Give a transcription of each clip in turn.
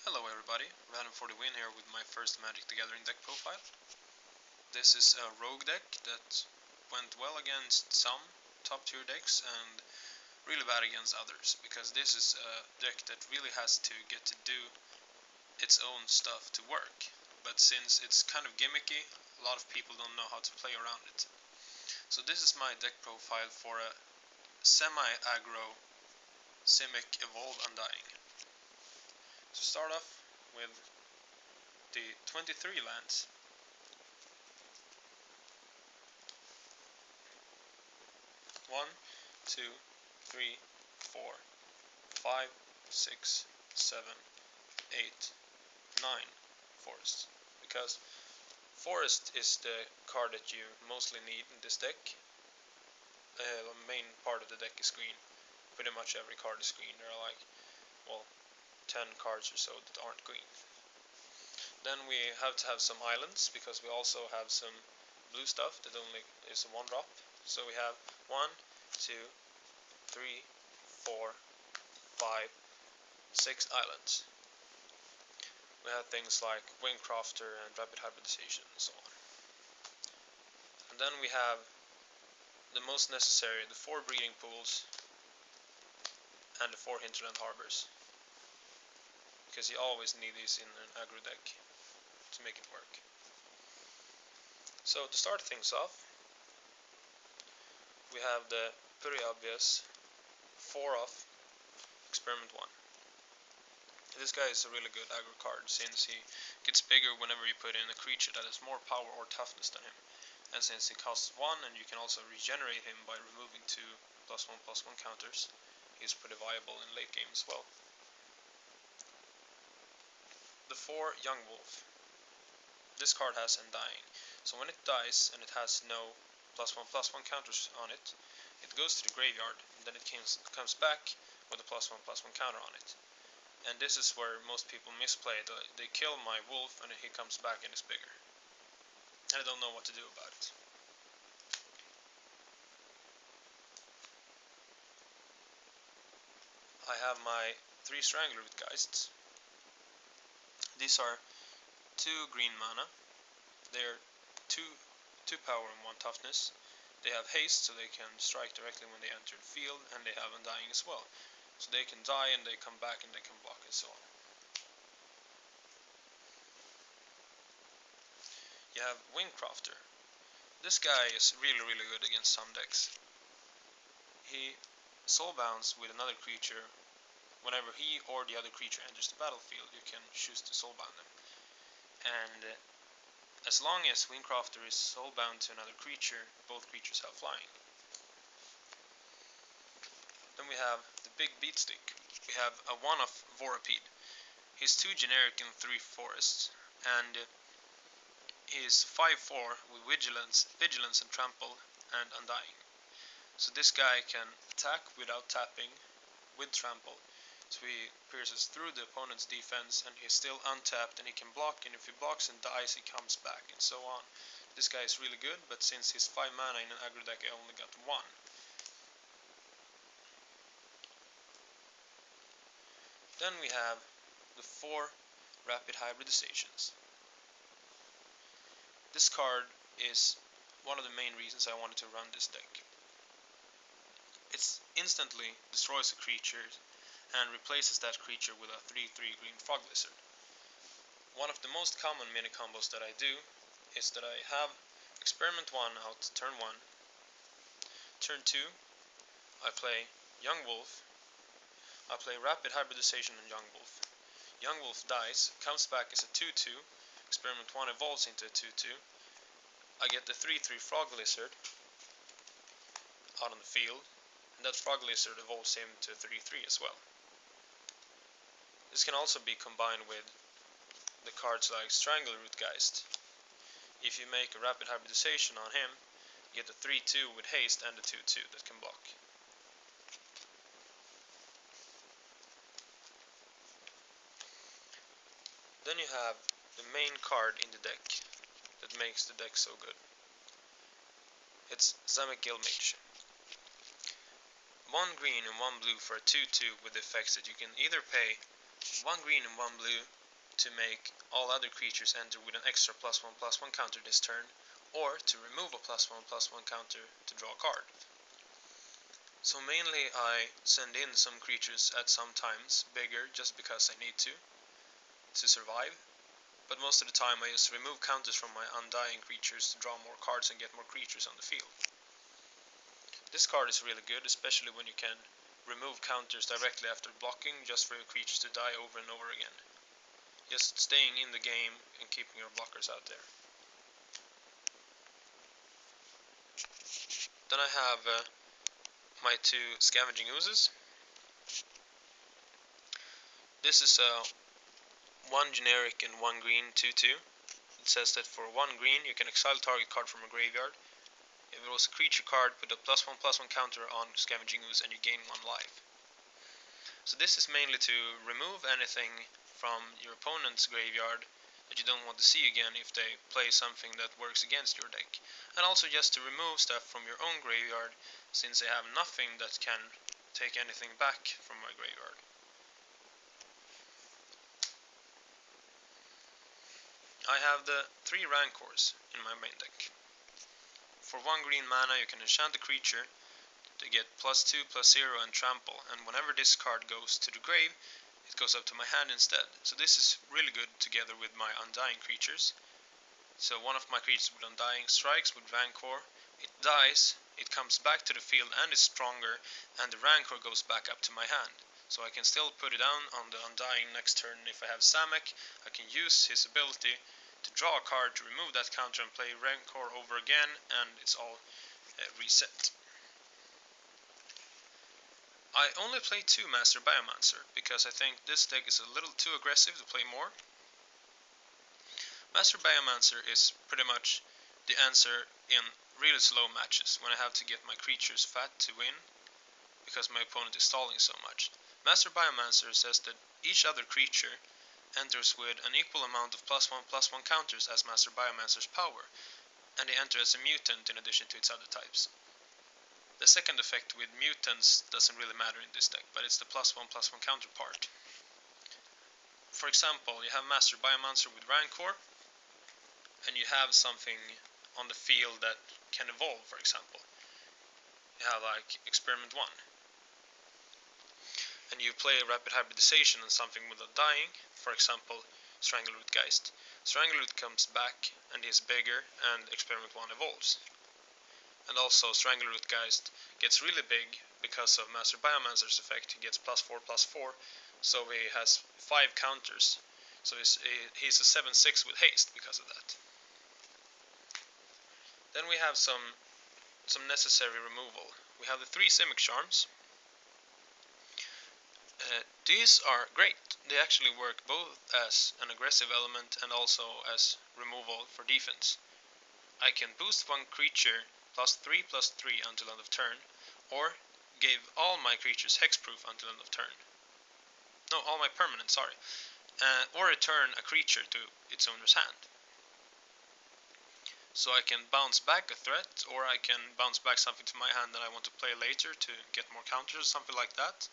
Hello everybody, Random for the win here with my first Magic the Gathering deck profile. This is a rogue deck that went well against some top tier decks and really bad against others, because this is a deck that really has to get to do its own stuff to work. But since it's kind of gimmicky, a lot of people don't know how to play around it. So this is my deck profile for a Semi-Aggro Simic Undying. To start off with the 23 lands. One, two, three, 4, 5, 6, 7, 8, 9 forests. Because forest is the card that you mostly need in this deck. The main part of the deck is green. Pretty much every card is green. There are like, well, 10 cards or so that aren't green. Then we have to have some islands, because we also have some blue stuff that only is a 1-drop. So we have 1, 2, 3, 4, 5, 6 islands. We have things like Wingcrafter and Rapid Hybridization and so on. And then we have the most necessary, the 4 breeding pools and the 4 hinterland harbors. Because you always need these in an aggro deck to make it work. So to start things off, we have the pretty obvious 4-off Experiment 1. This guy is a really good aggro card, since he gets bigger whenever you put in a creature that has more power or toughness than him. And since he costs 1 and you can also regenerate him by removing 2 +1/+1 counters, he's pretty viable in late game as well. The 4 Young Wolf. This card has Undying, so when it dies and it has no +1/+1 counters on it, it goes to the graveyard, and then it comes back with a +1/+1 counter on it. And this is where most people misplay. They kill my wolf and he comes back and is bigger. And I don't know what to do about it. I have my 3 Strangler with Geists. These are 2 green mana. They're 2 power and 1 toughness. They have haste, so they can strike directly when they enter the field, and they have Undying as well. So they can die and they come back and they can block and so on. You have Wingcrafter. This guy is really good against some decks. He soulbounds with another creature. Whenever he or the other creature enters the battlefield, you can choose to soulbound them. And as long as Wingcrafter is soulbound to another creature, both creatures have flying. Then we have the Big Beatstick. We have a 1-off Vorapede. He's 2 generic and 3 forests, and he's 5/4 with Vigilance and Trample and Undying. So this guy can attack without tapping with Trample. So he pierces through the opponent's defense, and he's still untapped, and he can block, and if he blocks and dies, he comes back, and so on. This guy is really good, but since he's 5 mana in an aggro deck, I only got 1. Then we have the 4 Rapid Hybridizations. This card is one of the main reasons I wanted to run this deck. It instantly destroys a creature and replaces that creature with a 3/3 green Frog Lizard. One of the most common mini combos that I do is that I have Experiment 1 out turn 1. Turn 2, I play Young Wolf. I play Rapid Hybridization on Young Wolf. Young Wolf dies, comes back as a 2/2. Experiment 1 evolves into a 2/2. I get the 3/3 Frog Lizard out on the field, and that Frog Lizard evolves him to 3/3 as well. This can also be combined with the cards like Stranglerootgeist. If you make a Rapid Hybridization on him, you get the 3/2 with haste and the 2/2 that can block. Then you have the main card in the deck that makes the deck so good. It's Semi-Aggro Simic. 1 green and 1 blue for a 2/2 with the effects that you can either pay 1 green and 1 blue to make all other creatures enter with an extra +1/+1 counter this turn, or to remove a +1/+1 counter to draw a card. So mainly I send in some creatures at some times bigger just because I need to survive, but most of the time I just remove counters from my Undying creatures to draw more cards and get more creatures on the field. This card is really good, especially when you can remove counters directly after blocking just for your creatures to die over and over again. Just staying in the game and keeping your blockers out there. Then I have my two Scavenging Oozes. This is one generic and one green 2/2. It says that for one green you can exile target card from a graveyard. If it was a creature card, put a +1/+1 counter on Scavenging Ooze and you gain 1 life. So this is mainly to remove anything from your opponent's graveyard that you don't want to see again if they play something that works against your deck. And also just to remove stuff from your own graveyard, since they have nothing that can take anything back from my graveyard. I have the 3 Rancors in my main deck. For 1 green mana you can enchant a creature to get +2/+0 and trample, and whenever this card goes to the grave, it goes up to my hand instead. So this is really good together with my Undying creatures. So one of my creatures with Undying strikes with Rancor, it dies, it comes back to the field and is stronger, and the Rancor goes back up to my hand. So I can still put it down on the Undying next turn. If I have Simic, I can use his ability to draw a card to remove that counter and play Rancor over again, and it's all reset. I only play 2 Master Biomancer, because I think this deck is a little too aggressive to play more. Master Biomancer is pretty much the answer in really slow matches, when I have to get my creatures fat to win, because my opponent is stalling so much. Master Biomancer says that each other creature enters with an equal amount of +1/+1 counters as Master Biomancer's power, and they enter as a mutant in addition to its other types. The second effect with mutants doesn't really matter in this deck, but it's the +1/+1 counterpart. For example, you have Master Biomancer with Rancor, and you have something on the field that can evolve, for example. You have like Experiment 1. And you play Rapid Hybridization on something with Undying, for example, Strangleroot Geist. Strangleroot comes back and is bigger, and Experiment 1 evolves. And also Strangleroot Geist gets really big because of Master Biomancer's effect. He gets +4/+4, so he has 5 counters. So he's a 7/6 with haste because of that. Then we have some necessary removal. We have the 3 Simic Charms. These are great. They actually work both as an aggressive element and also as removal for defense. I can boost one creature +3/+3 until end of turn, or give all my creatures hexproof until end of turn. No, all my permanents, sorry. Or return a creature to its owner's hand. So I can bounce back a threat, or I can bounce back something to my hand that I want to play later to get more counters or something like that.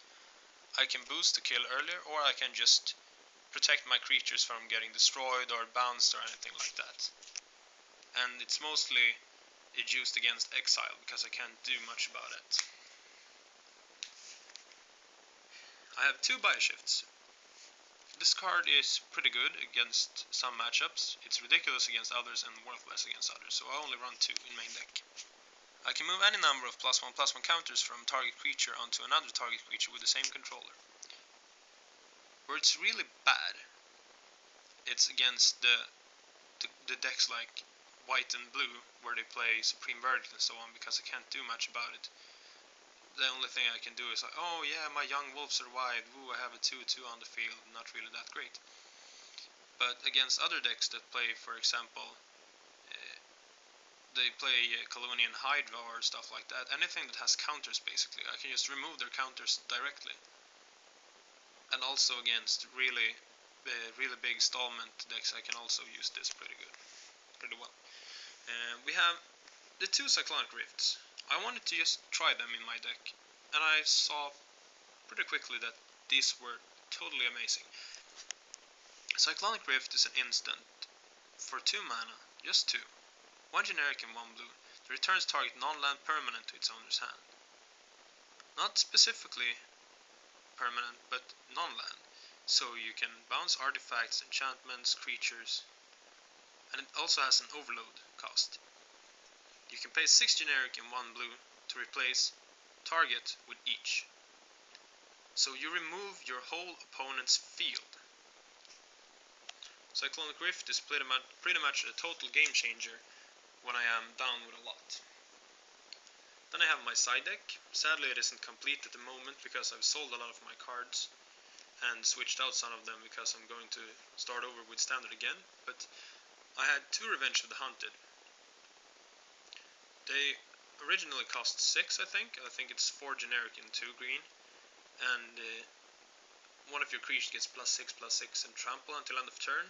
I can boost to kill earlier, or I can just protect my creatures from getting destroyed or bounced or anything like that. And it's mostly used against exile, because I can't do much about it. I have 2 Bioshifts. This card is pretty good against some matchups. It's ridiculous against others and worthless against others, so I only run 2 in main deck. I can move any number of +1/+1 counters from target creature onto another target creature with the same controller. Where it's really bad, it's against the decks like white and blue, where they play Supreme Verdict and so on, because I can't do much about it. The only thing I can do is like, oh yeah, my young wolves survived, woo, I have a 2/2 on the field, not really that great. But against other decks that play, for example, they play Kalonian Hydra or stuff like that, anything that has counters basically, I can just remove their counters directly. And also against really big stallment decks, I can also use this pretty well. We have the 2 Cyclonic Rifts. I wanted to just try them in my deck, and I saw pretty quickly that these were totally amazing. Cyclonic Rift is an instant for 2 mana, just 2. 1 generic and 1 blue. It returns target non-land permanent to its owner's hand. Not specifically permanent, but non-land. So you can bounce artifacts, enchantments, creatures, and it also has an overload cost. You can pay 6 generic and 1 blue to replace target with each. So you remove your whole opponent's field. Cyclonic Rift is pretty much a total game changer when I am down with a lot. Then I have my side deck. Sadly it isn't complete at the moment because I've sold a lot of my cards and switched out some of them because I'm going to start over with standard again, but I had 2 Revenge of the Hunted. They originally cost 6, I think. I think it's 4 generic and 2 green, and one of your creatures gets +6/+6 and trample until end of turn,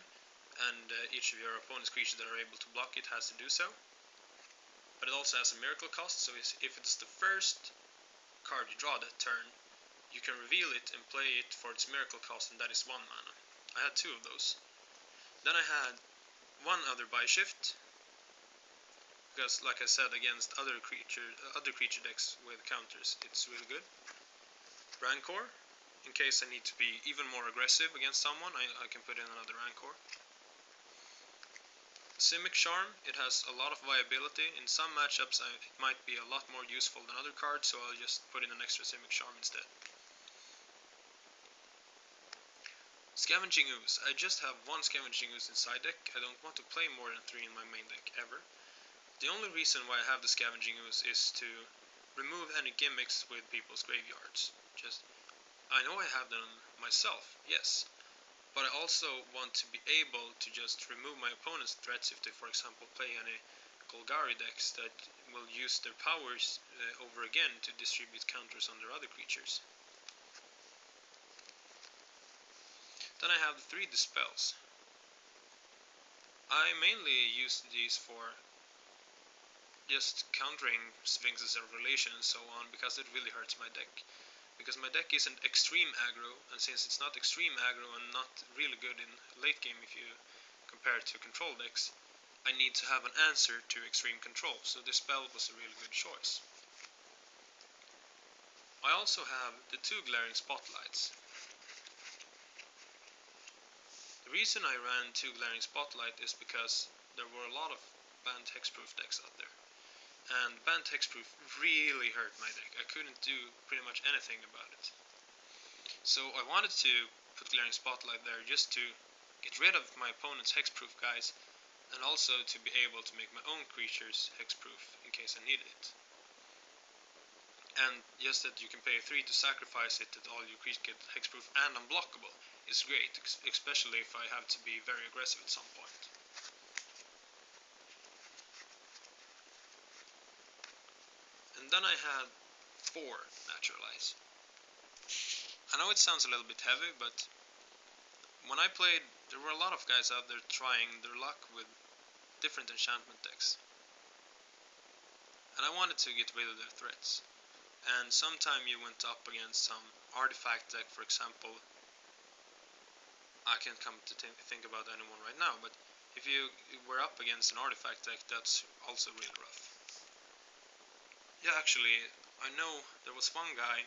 and each of your opponent's creatures that are able to block it has to do so. But it also has a miracle cost, so if it's the first card you draw that turn, you can reveal it and play it for its miracle cost, and that is 1 mana. I had 2 of those. Then I had 1 other buy shift, because like I said, against other creature decks with counters, it's really good. Rancor, in case I need to be even more aggressive against someone, I can put in another Rancor. Simic Charm, it has a lot of viability. In some matchups it might be a lot more useful than other cards, so I'll just put in an extra Simic Charm instead. Scavenging Ooze. I just have 1 Scavenging Ooze in side deck. I don't want to play more than 3 in my main deck ever. The only reason why I have the Scavenging Ooze is to remove any gimmicks with people's graveyards. I know I have them myself, yes, but I also want to be able to just remove my opponent's threats if they, for example, play any Golgari decks that will use their powers over again to distribute counters on their other creatures. Then I have the 3 Dispels. I mainly use these for just countering Sphinxes of Relation and so on, because it really hurts my deck. Because my deck isn't extreme aggro, and since it's not extreme aggro and not really good in late game if you compare it to control decks, I need to have an answer to extreme control, so this spell was a really good choice. I also have the 2 Glaring Spotlights. The reason I ran 2 Glaring Spotlight is because there were a lot of banned hexproof decks out there. And banned hexproof really hurt my deck. I couldn't do pretty much anything about it. So I wanted to put Glaring Spotlight there just to get rid of my opponent's hexproof guys, and also to be able to make my own creatures hexproof in case I needed it. And just that you can pay 3 to sacrifice it, that all your creatures get hexproof and unblockable, is great, especially if I have to be very aggressive at some point. And then I had 4 naturalize. I know it sounds a little bit heavy, but when I played, there were a lot of guys out there trying their luck with different enchantment decks. And I wanted to get rid of their threats. And sometime you went up against some artifact deck, for example. I can't come to think about anyone right now, but if you were up against an artifact deck, that's also really rough. Yeah, actually, I know there was one guy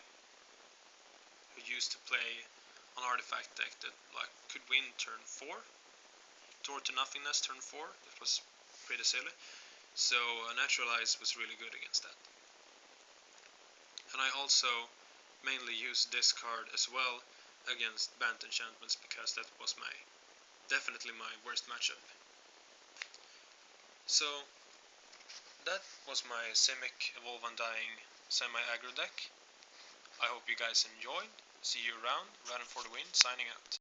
who used to play an artifact deck that could win turn 4, Door to Nothingness turn 4. That was pretty silly. So Naturalize was really good against that. And I also mainly used this card as well against banned enchantments, because that was definitely my worst matchup. So that was my Simic Evolve Undying Semi-Aggro deck. I hope you guys enjoyed. See you around. Running for the win, signing out.